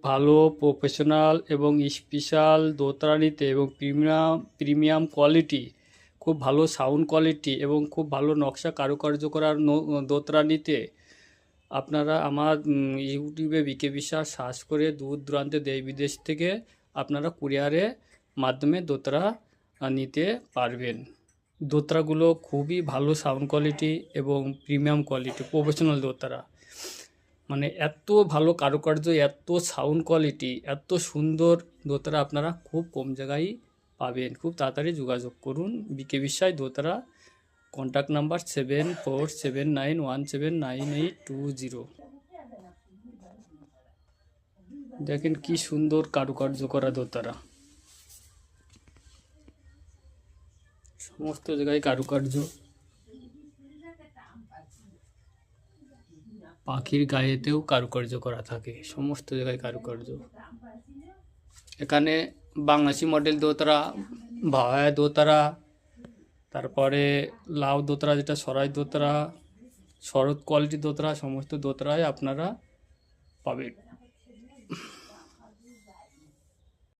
ভালো প্রফেশনাল এবং স্পেশাল দোতারা নিতে এবং প্রিমিয়াম কোয়ালিটি, খুব ভালো সাউন্ড কোয়ালিটি এবং খুব ভালো নকশা কারুকার্য করা দোতারা নিতে আপনারা আমার ইউটিউবে বিকে বিশ্বাস সার্চ করে দূর দূরান্তে দেশ বিদেশ থেকে আপনারা কুরিয়ারের মাধ্যমে দোতারা নিতে পারবেন। দোতারাগুলো খুবই ভালো সাউন্ড কোয়ালিটি এবং প্রিমিয়াম কোয়ালিটি প্রফেশনাল দোতারা, মানে এত ভালো কারুকার্য, এত সাউন্ড কোয়ালিটি, এত সুন্দর দোতারা আপনারা খুব কম জায়গায় পাবেন। খুব তাড়াতাড়ি যোগাযোগ করুন বিকে বিশ্বাস দোতারা। Contact number 7479179820। দেখেন কি সুন্দর কারুকার্য করা দোতারা, সমস্ত জায়গায় কারুকার্য, পাখির গায়েতেও কারুকার্য করা থাকে, সমস্ত জায়গায় কারুকার্য। এখানে বাংলাদেশি মডেল দোতারা, ভাওয়া দোতারা, তারপরে লাউ দোতারা যেটা সরাই দোতারা, শরৎ কোয়ালিটি দোতারা, সমস্ত দোতারাই আপনারা পাবেন।